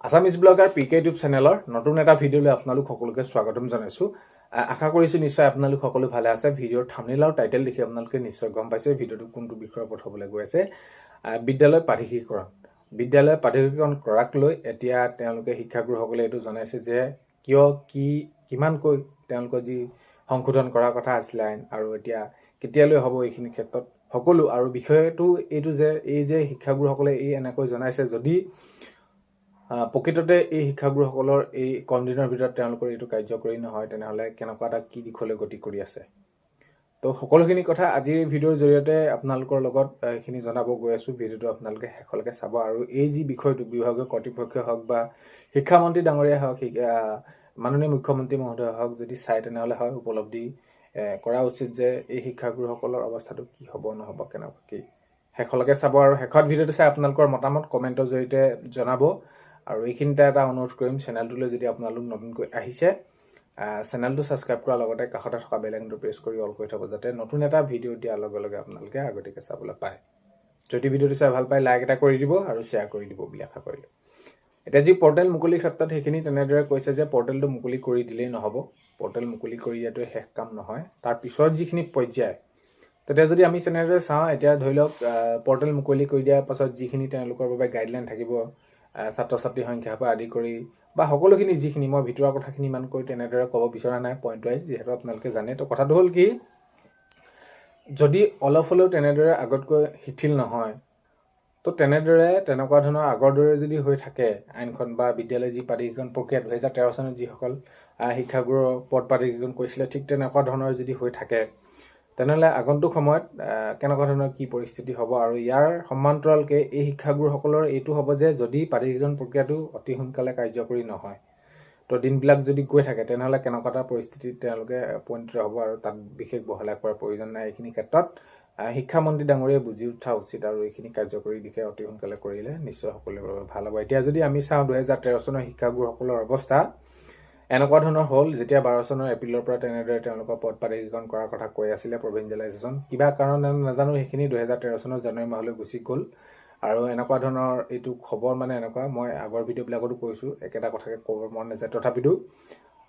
Assamese blogger পিকে YouTube চেনেলৰ নতুন এটা ভিডিঅ'লৈ আপোনালোক সকলোকে স্বাগতম জনাইছোঁ। আশা কৰিছোঁ নিশ্চয় আপোনালোক সকলো ভালে আছে। ভিডিঅ'ৰ থাম্বনেইল আৰু টাইটেল দেখি আপোনালোকে নিশ্চয় গম পাইছে ভিডিঅ'টো কোনটো বিষয়ৰ ওপৰত হ'বলৈ গৈ আছে। বিদ্যালয় প্ৰাদেশিকীকৰণ। বিদ্যালয় প্ৰাদেশিকীকৰণ কৰাক লৈ এতিয়া তেওঁলোকে শিক্ষাগুৰুসকলে এইটো জনাইছে যে কিয় কিমানকৈ তেওঁলোকৰ যি সংশোধন কৰাৰ কথা আছিলে আইন আৰু এতিয়া কেতিয়ালৈ হ'ব এইখিনি ক্ষেত্ৰত সকলো আৰু বিষয়টো এইটো যে এই যে শিক্ষাগুৰুসকলে এই এনেকৈ জনাইছে যদি প্ৰকৃততে এই শিক্ষাগুৰুসকলৰ এই কম দিনৰ ভিতৰত তেওঁলোকৰ এইটো কাৰ্যকৰী নহয় তেনেহ'লে কেনেকুৱা এটা কি দিশলৈ গতি কৰি আছে। তো সকলোখিনি কথা আজিৰ ভিডিঅ'ৰ জৰিয়তে আপোনালোকৰ লগত এইখিনি জনাব গৈ আছোঁ। ভিডিঅ'টো আপোনালোকে শেষলৈকে চাব আৰু এই যি বিষয়টো বিভাগীয় কৰ্তৃপক্ষই হওক বা শিক্ষামন্ত্ৰী ডাঙৰীয়াই হওক মাননীয় মুখ্যমন্ত্ৰী মহোদয় হওক যদি চাই তেনেহ'লে হয় উপলব্ধি কৰা উচিত যে এই শিক্ষাগুৰুসকলৰ অৱস্থাটো কি হ'ব নহ'ব কেনেকুৱা কি শেষলৈকে চাব আৰু শেষত ভিডিঅ'টো চাই আপোনালোকৰ মতামত কমেণ্টৰ জৰিয়তে জনাব। আৰু এইখিনিতে এটা অনুৰোধ কৰিম, চেনেলটোলৈ যদি আপোনালোক নতুনকৈ আহিছে চেনেলটো ছাবস্ক্ৰাইব কৰাৰ লগতে কাষতে থকা বেল আইকনটো প্ৰেছ কৰি অল কৰি থ'ব যাতে নতুন এটা ভিডিঅ' দিয়াৰ লগে লগে আপোনালোকে আগতীয়াকৈ চাবলৈ পায়। যদি ভিডিঅ'টো চাই ভাল পায় লাইক এটা কৰি দিব আৰু শ্বেয়াৰ কৰি দিব বুলি আশা কৰিলোঁ। এতিয়া যি পৰ্টেল মুকলিৰ ক্ষেত্ৰত সেইখিনি তেনেদৰে কৈছে যে পৰ্টেলটো মুকলি কৰি দিলেই নহ'ব। পৰ্টেল মুকলি কৰি দিয়াটোৱে শেষ কাম নহয়, তাৰ পিছত যিখিনি পৰ্যায় তেতিয়া যদি আমি তেনেদৰে চাওঁ এতিয়া ধৰি লওক পৰ্টেল মুকলি কৰি দিয়াৰ পাছত যিখিনি তেওঁলোকৰ বাবে গাইডলাইন থাকিব ছাত্ৰ ছাত্ৰীৰ সংখ্যাৰ পৰা আদি কৰি বা সকলোখিনি যিখিনি মই ভিতৰুৱা কথাখিনি ইমানকৈ তেনেদৰে ক'ব বিচৰা নাই পইণ্ট ৱাইজ যিহেতু আপোনালোকে জানে। তো কথাটো হ'ল কি যদি অলপ হ'লেও তেনেদৰে আগতকৈ শিথিল নহয় তো তেনেদৰে তেনেকুৱা ধৰণৰ আগৰ দৰে যদি হৈ থাকে আইনখন বা বিদ্যালয় যি প্ৰাদেশিকীকৰণ প্ৰক্ৰিয়া 2013 চনত যিসকল শিক্ষাগুৰুৰ পদ প্ৰাদেশিকীকৰণ কৰিছিলে ঠিক তেনেকুৱা ধৰণৰ যদি হৈ থাকে তেনেহ'লে আগন্তুক সময়ত কেনেকুৱা ধৰণৰ কি পৰিস্থিতি হ'ব আৰু ইয়াৰ সমান্তৰালকৈ এই শিক্ষাগুৰুসকলৰ এইটো হ'ব যে যদি প্ৰাদেশিকীকৰণ প্ৰক্ৰিয়াটো অতি সোনকালে কাৰ্যকৰী নহয় তো দিনবিলাক যদি গৈ থাকে তেনেহ'লে কেনেকুৱা এটা পৰিস্থিতিত তেওঁলোকে উপনীত হ'ব আৰু তাত বিশেষ বহলাই কৰাৰ প্ৰয়োজন নাই। এইখিনি ক্ষেত্ৰত শিক্ষামন্ত্ৰী ডাঙৰীয়াই বুজি উঠা উচিত আৰু এইখিনি কাৰ্যকৰী দিশে অতি সোনকালে কৰিলে নিশ্চয় সকলোৰে বাবে ভাল হ'ব। এতিয়া যদি আমি চাওঁ 2013 চনৰ শিক্ষাগুৰুসকলৰ অৱস্থা এনেকুৱা ধৰণৰ হ'ল যেতিয়া 12 চনৰ এপ্ৰিলৰ পৰা তেনেদৰে তেওঁলোকৰ পদ প্ৰাদেশিকীকৰণ কৰাৰ কথা কৈ আছিলে প্ৰভিঞ্চিয়েলাইজেশ্যন কিবা কাৰণে নাজানো সেইখিনি 2013 চনৰ জানুৱাৰী মাহলৈ গুচি গ'ল আৰু এনেকুৱা ধৰণৰ এইটো খবৰ মানে এনেকুৱা মই আগৰ ভিডিঅ'বিলাকতো কৈছোঁ একেটা কথাকে ক'ব মন নাযায় তথাপিতো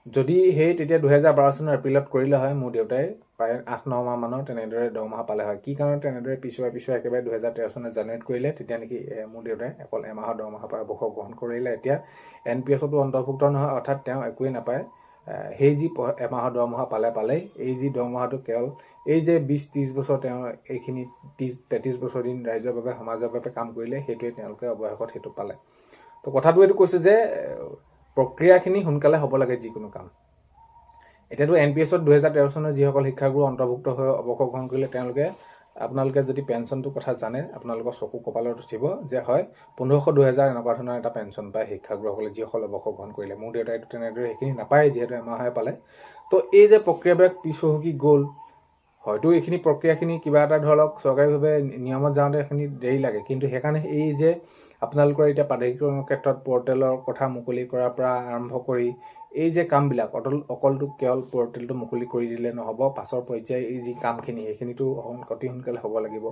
যদি সেই তেতিয়া 2012 চনৰ এপ্ৰিলত কৰিলে হয় মোৰ দেউতাই প্ৰায় 8-9 মাহ মানৰ তেনেদৰে দৰমহা পালে হয়। কি কাৰণে তেনেদৰে পিছুৱাই একেবাৰে 2013 চনৰ জানুৱাৰীত কৰিলে তেতিয়া নেকি মোৰ দেউতাই অকল এমাহৰ দৰমহা পাই অৱসৰ গ্ৰহণ কৰিলে। এতিয়া NPSতো অন্তৰ্ভুক্ত নহয় অৰ্থাৎ তেওঁ একোৱেই নাপায়। সেই যি এমাহৰ দৰমহা পালেই এই যি দৰমহাটো কেৱল এই যে 20-30 বছৰ তেওঁ এইখিনি 30-33 বছৰ দিন ৰাইজৰ বাবে সমাজৰ বাবে কাম কৰিলে সেইটোৱে তেওঁলোকে অৱশেষত সেইটো পালে। তো কথাটো এইটো কৈছে যে প্ৰক্ৰিয়াখিনি সোনকালে হ'ব লাগে যিকোনো কাম। এতিয়াতো NPSত 2013 চনৰ যিসকল শিক্ষাগুৰু অন্তৰ্ভুক্ত হৈ অৱসৰ গ্ৰহণ কৰিলে আপোনালোকে যদি পেঞ্চনটোৰ কথা জানে আপোনালোকৰ চকু কপালত উঠিব যে হয় 1500-2000 এনেকুৱা ধৰণৰ এটা পেঞ্চন পায় শিক্ষাগুৰুসকলে যিসকল অৱসৰ গ্ৰহণ কৰিলে। মোৰ দেউতাইতো তেনেদৰে সেইখিনি নাপায় যিহেতু এমাহে পালে। তো এই যে প্ৰক্ৰিয়াবিলাক পিছহুকি গ'ল হয়তো এইখিনি প্ৰক্ৰিয়াখিনি কিবা এটা ধৰক চৰকাৰীভাৱে নিয়মত যাওঁতে এইখিনি দেৰি লাগে কিন্তু সেইকাৰণে এই যে আপোনালোকৰ এতিয়া প্ৰাদেশিকীকৰণৰ ক্ষেত্ৰত পৰ্টেলৰ কথা মুকলি কৰাৰ পৰা আৰম্ভ কৰি এই যে কামবিলাক অকলটো কেৱল পৰ্টেলটো মুকলি কৰি দিলে নহ'ব, পাছৰ পৰ্যায়ে এই যি কামখিনি সেইখিনিতো অতি সোনকালে হ'ব লাগিব।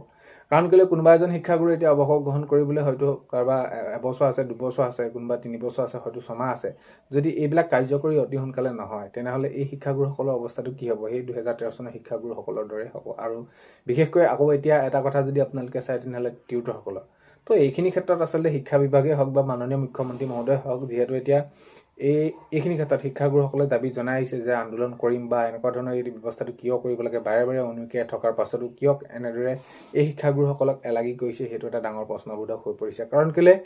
কাৰণ কেলৈ কোনোবা এজন শিক্ষাগুৰু এতিয়া অৱসৰ গ্ৰহণ কৰিবলৈ হয়তো কাৰোবাৰ এবছৰ আছে 2 বছৰ আছে কোনোবা 3 বছৰ আছে হয়তো 6 মাহ আছে। যদি এইবিলাক কাৰ্যকৰী অতি সোনকালে নহয় তেনেহ'লে এই শিক্ষাগুৰুসকলৰ অৱস্থাটো কি হ'ব সেই 2013 চনৰ শিক্ষাগুৰুসকলৰ দৰে হ'ব। আৰু বিশেষকৈ আকৌ এতিয়া এটা কথা যদি আপোনালোকে চাই তেনেহ'লে টিউটৰসকলৰ তো এইখিনি ক্ষেত্ৰত আচলতে শিক্ষা বিভাগেই হওক বা মাননীয় মুখ্যমন্ত্ৰী মহোদয় হওক যিহেতু এতিয়া এইখিনি ক্ষেত্ৰত শিক্ষাগুৰুসকলে দাবী জনাই আহিছে যে আন্দোলন কৰিম বা এনেকুৱা ধৰণৰ এই ব্যৱস্থাটো কিয় কৰিব লাগে বাৰে অনুকিয়াই থকাৰ পাছতো কিয় এনেদৰে এই শিক্ষাগুৰুসকলক এলাগি কৰিছে সেইটো এটা ডাঙৰ প্ৰশ্নবোধক হৈ পৰিছে। কাৰণ কেলৈ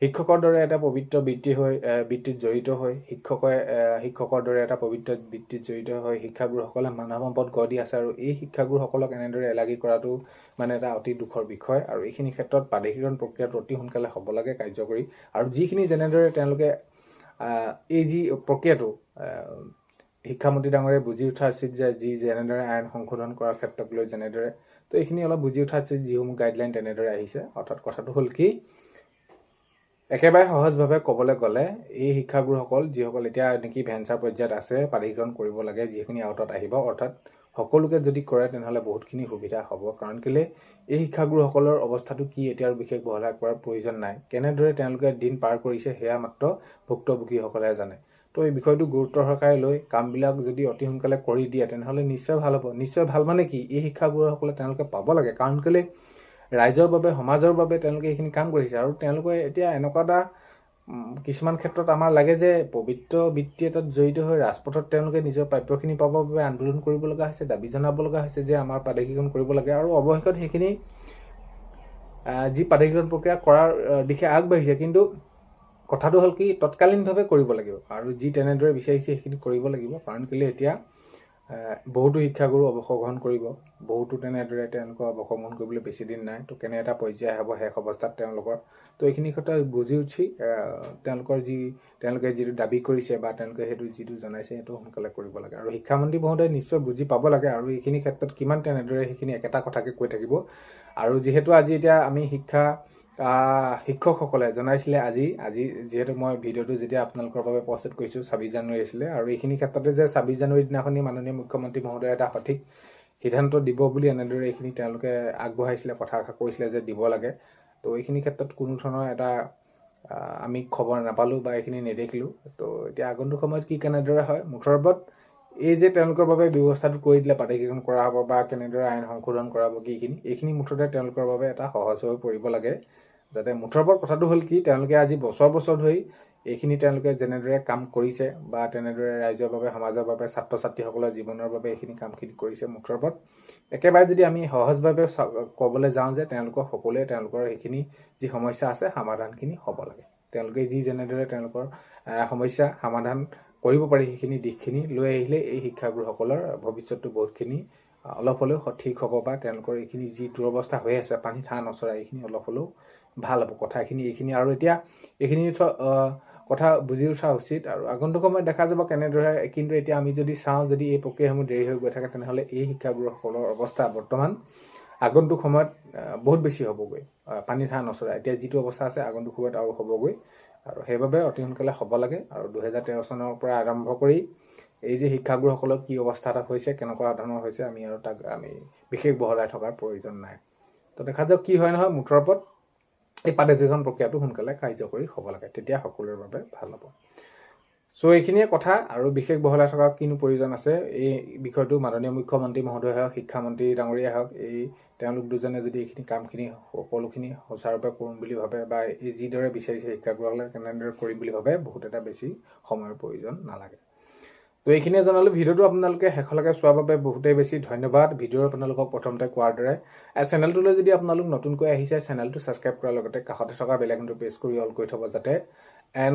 শিক্ষকৰ দৰে এটা পবিত্ৰ বৃত্তিত জড়িত হৈ শিক্ষকৰ দৰে এটা পবিত্ৰ বৃত্তিত জড়িত হৈ শিক্ষাগুৰুসকলে মানৱ সম্পদ গঢ় দি আছে আৰু এই শিক্ষাগুৰুসকলক এনেদৰে এলাগি কৰাটো মানে এটা অতি দুখৰ বিষয়। আৰু এইখিনি ক্ষেত্ৰত প্ৰাদেশিকীকৰণ প্ৰক্ৰিয়াটো অতি সোনকালে হ'ব লাগে কাৰ্যকৰী আৰু যিখিনি যেনেদৰে তেওঁলোকে এই যি প্ৰক্ৰিয়াটো শিক্ষামন্ত্ৰী ডাঙৰীয়াই বুজি উঠা উচিত যে যেনেদৰে আইন সংশোধন কৰাৰ ক্ষেত্ৰক লৈ যেনেদৰে তো এইখিনি অলপ বুজি উঠা উচিত যিসমূহ গাইডলাইন তেনেদৰে আহিছে। অৰ্থাৎ কথাটো হ'ল কি একেবাৰে সহজভাৱে ক'বলৈ গ'লে এই শিক্ষাগুৰুসকল যিসকল এতিয়া নেকি ভেঞ্চাৰ পৰ্যায়ত আছে প্ৰাদেশিকীকৰণ কৰিব লাগে যিখিনি আওতাত আহিব অৰ্থাৎ সকলোকে যদি কৰে তেনেহ'লে বহুতখিনি সুবিধা হ'ব। কাৰণ কেলে এই শিক্ষাগুৰুসকলৰ অৱস্থাটো কি এতিয়া আৰু বিশেষ বহলাই কৰাৰ প্ৰয়োজন নাই। কেনেদৰে তেওঁলোকে দিন পাৰ কৰিছে সেয়া মাত্ৰ ভুক্তভোগীসকলেহে জানে। তো এই বিষয়টো গুৰুত্ব সহকাৰে লৈ কামবিলাক যদি অতি সোনকালে কৰি দিয়ে তেনেহ'লে নিশ্চয় ভাল হ'ব। নিশ্চয় ভাল মানে কি, এই শিক্ষাগুৰুসকলে তেওঁলোকে পাব লাগে। কাৰণ কেলে ৰাইজৰ বাবে সমাজৰ বাবে তেওঁলোকে এইখিনি কাম কৰিছে আৰু তেওঁলোকে এতিয়া এনেকুৱা এটা কিছুমান ক্ষেত্ৰত আমাৰ লাগে যে পবিত্ৰ বৃত্তি এটাত জড়িত হৈ ৰাজপথত তেওঁলোকে নিজৰ প্ৰাপ্যখিনি পাবৰ বাবে আন্দোলন কৰিব লগা হৈছে, দাবী জনাব লগা হৈছে যে আমাৰ প্ৰাদেশিকৰণ কৰিব লাগে। আৰু অৱশেষত সেইখিনি যি প্ৰাদেশিকৰণ প্ৰক্ৰিয়া কৰাৰ দিশে আগবাঢ়িছে, কিন্তু কথাটো হ'ল কি তৎকালীনভাৱে কৰিব লাগিব আৰু যি তেনেদৰে বিচাৰিছে সেইখিনি কৰিব লাগিব। কাৰণ কেলৈ এতিয়া বহুতো শিক্ষাগুৰু অৱসৰ গ্ৰহণ কৰিব, বহুতো তেনেদৰে তেওঁলোকৰ অৱসৰ গ্ৰহণ কৰিবলৈ বেছি দিন নাই। তো কেনে এটা পৰ্যায় হ'ব শেষ অৱস্থাত তেওঁলোকৰ। তো এইখিনি কথা বুজি উঠি তেওঁলোকে যিটো দাবী কৰিছে বা তেওঁলোকে সেইটো যিটো জনাইছে সেইটো সোনকালে কৰিব লাগে। আৰু শিক্ষামন্ত্ৰী মহোদয়ে নিশ্চয় বুজি পাব লাগে আৰু এইখিনি ক্ষেত্ৰত কিমান তেনেদৰে সেইখিনি একেটা কথাকে কৈ থাকিব। আৰু যিহেতু আজি এতিয়া আমি শিক্ষকসকলে জনাইছিলে আজি যিহেতু মই ভিডিঅ'টো যেতিয়া আপোনালোকৰ বাবে প্ৰস্তুত কৰিছোঁ 26 জানুৱাৰী আছিলে, আৰু এইখিনি ক্ষেত্ৰতে যে 26 জানুৱাৰী দিনাখনি মাননীয় মুখ্যমন্ত্ৰী মহোদয়ে এটা সঠিক সিদ্ধান্ত দিব বুলি এনেদৰে এইখিনি তেওঁলোকে আগবঢ়াইছিলে, কথা কৈছিলে যে দিব লাগে। তো এইখিনি ক্ষেত্ৰত কোনো ধৰণৰ এটা আমি খবৰ নাপালোঁ বা এইখিনি নেদেখিলোঁ। তো এতিয়া আগন্তুক সময়ত কি কেনেদৰে হয়, মুঠৰ ওপৰত এই যে তেওঁলোকৰ বাবে ব্যৱস্থাটো কৰি দিলে, প্ৰাদেশিকৰণ কৰা হ'ব বা কেনেদৰে আইন সংশোধন কৰা হ'ব এইখিনি মুঠতে তেওঁলোকৰ বাবে এটা সহজ হৈ পৰিব লাগে। যাতে মুঠৰ ওপৰত কথাটো হ'ল কি, তেওঁলোকে আজি বছৰ ধৰি এইখিনি তেওঁলোকে যেনেদৰে কাম কৰিছে বা তেনেদৰে ৰাইজৰ বাবে, সমাজৰ বাবে, ছাত্ৰ ছাত্ৰীসকলৰ জীৱনৰ বাবে এইখিনি কামখিনি কৰিছে। মুঠৰ ওপৰত একেবাৰে যদি আমি সহজভাৱে ক'বলৈ যাওঁ যে সকলোৱে তেওঁলোকৰ সেইখিনি যি সমস্যা আছে সমাধানখিনি হ'ব লাগে। তেওঁলোকে যেনেদৰে তেওঁলোকৰ সমস্যা সমাধান কৰিব পাৰি সেইখিনি দিশখিনি লৈ আহিলে এই শিক্ষাগুৰুসকলৰ ভৱিষ্যতটো বহুতখিনি অলপ হ'লেও সঠিক হ'ব বা তেওঁলোকৰ এইখিনি যি দুৰৱস্থা হৈ আছে, পানী ঠা নচৰা, এইখিনি অলপ হ'লেও ভাল হ'ব কথাখিনি এইখিনি। আৰু এতিয়া এইখিনি কথা বুজি উঠা উচিত আৰু আগন্তুক সময়ত দেখা যাব কেনেদৰে। কিন্তু এতিয়া আমি যদি চাওঁ, যদি এই প্ৰক্ৰিয়াসমূহ দেৰি হৈ গৈ থাকে তেনেহ'লে এই শিক্ষাগুৰুসকলৰ অৱস্থা বৰ্তমান আগন্তুক সময়ত বহুত বেছি হ'বগৈ, পানী ঠা নচৰা। এতিয়া যিটো অৱস্থা আছে আগন্তুক সময়ত আৰু হ'বগৈ, আৰু সেইবাবে অতি সোনকালে হ'ব লাগে। আৰু 2013 চনৰ পৰা আৰম্ভ কৰি এই যে শিক্ষাগুৰুসকলৰ কি অৱস্থা এটা হৈছে, কেনেকুৱা ধৰণৰ হৈছে, তাক আমি বিশেষ বহলাই থকাৰ প্ৰয়োজন নাই। তো দেখা যাওক কি হয় নহয়। মুঠৰ ওপৰত এই প্ৰাদেশিকৰণ প্ৰক্ৰিয়াটো সোনকালে কাৰ্যকৰী হ'ব লাগে, তেতিয়া সকলোৰে বাবে ভাল হ'ব। চ' এইখিনিয়ে কথা, আৰু বিশেষ বহলাই থকাৰ কিনো প্ৰয়োজন আছে। এই বিষয়টো মাননীয় মুখ্যমন্ত্ৰী মহোদয় হওক, শিক্ষামন্ত্ৰী ডাঙৰীয়া হওক, তেওঁলোক দুজনে যদি এইখিনি কামখিনি সকলোখিনি সুচাৰুৰূপে কৰিম বুলি ভাবে বা এই যিদৰে বিচাৰিছে শিক্ষাগুৰুসকলে কেনেদৰে কৰিম বুলি ভাবে, বহুত এটা বেছি সময়ৰ প্ৰয়োজন নালাগে। তো এইখিনিয়ে জনালোঁ। ভিডিঅ'টো আপোনালোকে শেষলৈকে চোৱাৰ বাবে বহুতেই বেছি ধন্যবাদ। ভিডিঅ' আপোনালোকক প্ৰথমতে কোৱাৰ দৰে চেনেলটোলৈ যদি আপোনালোক নতুনকৈ আহিছে, চেনেলটো ছাবস্ক্ৰাইব কৰাৰ লগতে কাষতে থকা বেল আইকনটো প্ৰেছ কৰি অল কৰি থ'ব, যাতে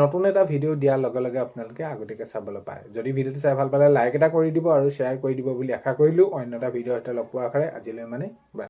নতুন এটা ভিডিঅ' দিয়াৰ লগে লগে আপোনালোকে আগতীয়াকৈ চাবলৈ পায়। যদি ভিডিঅ'টো চাই ভাল পালে লাইক এটা কৰি দিব আৰু শ্বেয়াৰ কৰি দিব বুলি আশা কৰিলোঁ। অন্য এটা ভিডিঅ'ৰ সৈতে লগ পোৱাৰ আশাৰে আজিলৈ বাই।